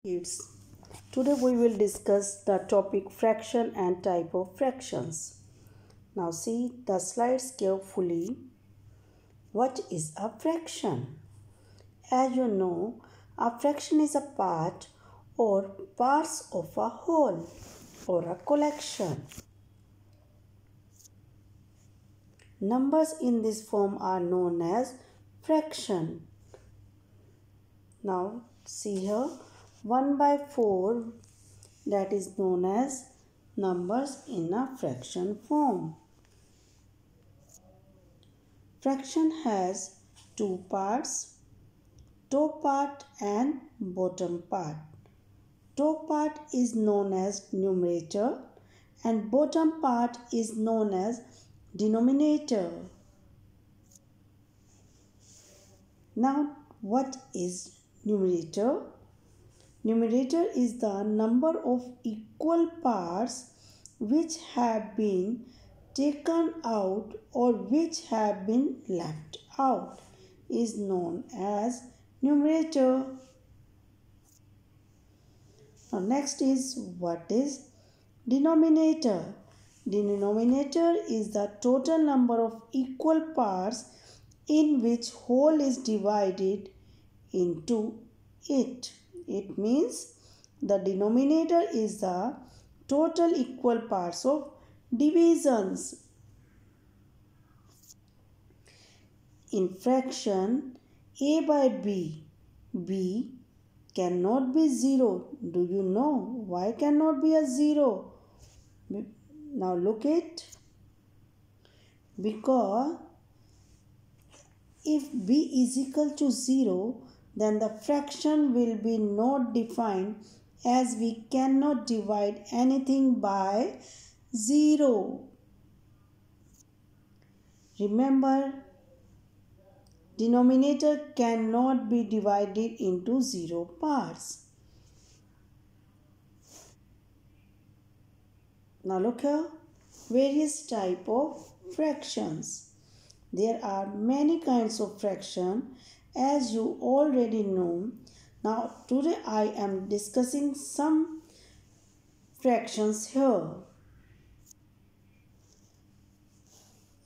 Kids, today we will discuss the topic fraction and type of fractions. Now see the slides carefully. What is a fraction? As you know, a fraction is a part or parts of a whole or a collection. Numbers in this form are known as fraction. Now see here 1 by 4, that is known as numbers in a fraction form. Fraction has two parts, top part and bottom part. Top part is known as numerator and bottom part is known as denominator. Now what is numerator? Numerator is the number of equal parts which have been taken out or which have been left out is known as numerator. Now next is what is denominator. Denominator is the total number of equal parts in which whole is divided into it. It means the denominator is the total equal parts of divisions. In fraction a by b cannot be 0. Do you know why cannot be a 0? Now look it. Because if b is equal to 0, then the fraction will be not defined as we cannot divide anything by 0. Remember, denominator cannot be divided into 0 parts. Now look here, various type of fractions. There are many kinds of fraction as you already know. Now today I am discussing some fractions here.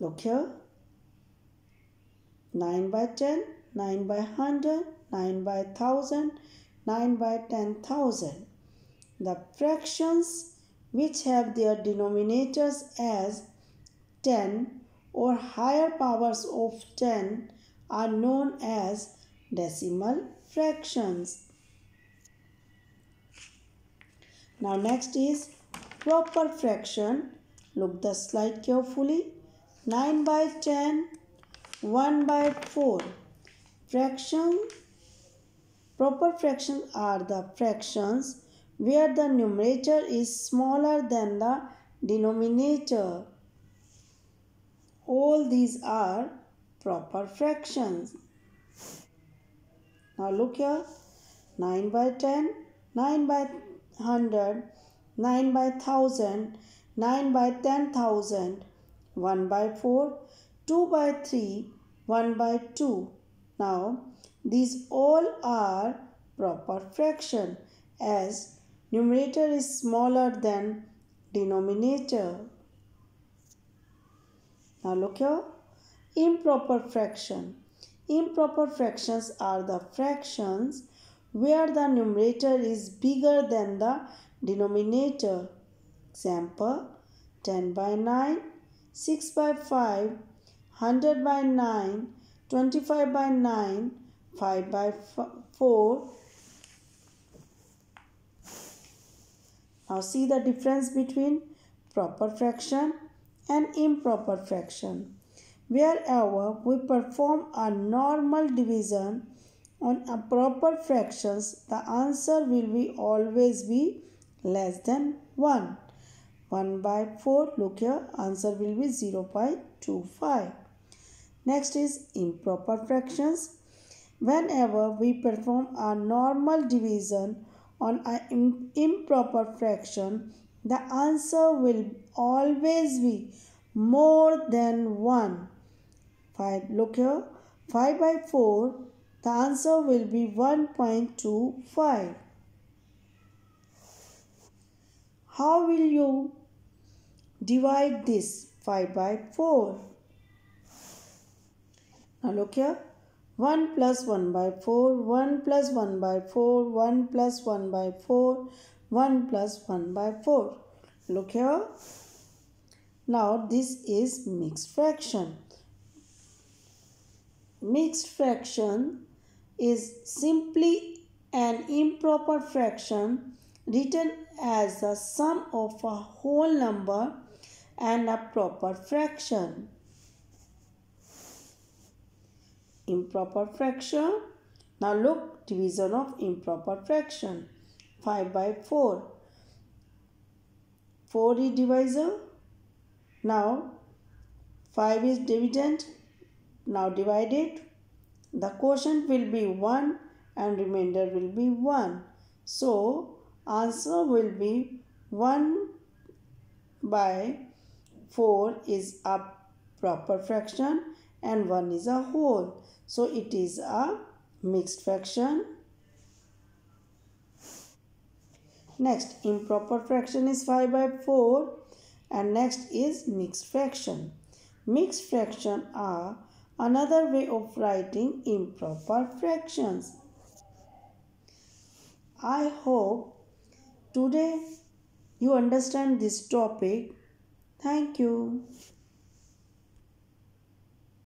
Look here. 9 by 10, 9 by 100, 9 by 1000, 9 by 10,000. The fractions which have their denominators as 10 or higher powers of 10 are known as decimal fractions. Now next is proper fraction. Look the slide carefully. 9 by 10, 1 by 4. Proper fractions are the fractions where the numerator is smaller than the denominator. All these are proper fractions. Now look here. 9 by 10, 9 by 100, 9 by 1000, 9 by 10,000, 1 by 4, 2 by 3, 1 by 2. Now these all are proper fraction as numerator is smaller than denominator. Now look here, improper fraction. Improper fractions are the fractions where the numerator is bigger than the denominator. Example, 10 by 9, 6 by 5, 100 by 9, 25 by 9, 5 by 4. Now see the difference between proper fraction and improper fraction. Wherever we perform a normal division on a proper fractions, the answer will always be less than 1. 1 by 4, look here, answer will be 0.25. Next is improper fractions. Whenever we perform a normal division on an improper fraction, the answer will always be more than 1. 5, look here, 5 by 4, the answer will be 1.25. How will you divide this 5 by 4? Now look here. 1 plus 1 by 4, 1 plus 1 by 4, 1 plus 1 by 4, 1 plus 1 by 4. Look here. Now this is mixed fraction. Mixed fraction is simply an improper fraction written as the sum of a whole number and a proper fraction. Improper fraction. Now look, division of improper fraction. 5 by 4. 4 is divisor. Now 5 is dividend. Now divide it. The quotient will be 1 and remainder will be 1. So answer will be 1 by 4 is a proper fraction and 1 is a whole. So it is a mixed fraction. Next, improper fraction is 5 by 4 and next is mixed fraction. Mixed fraction are another way of writing improper fractions. I hope today you understand this topic. Thank you.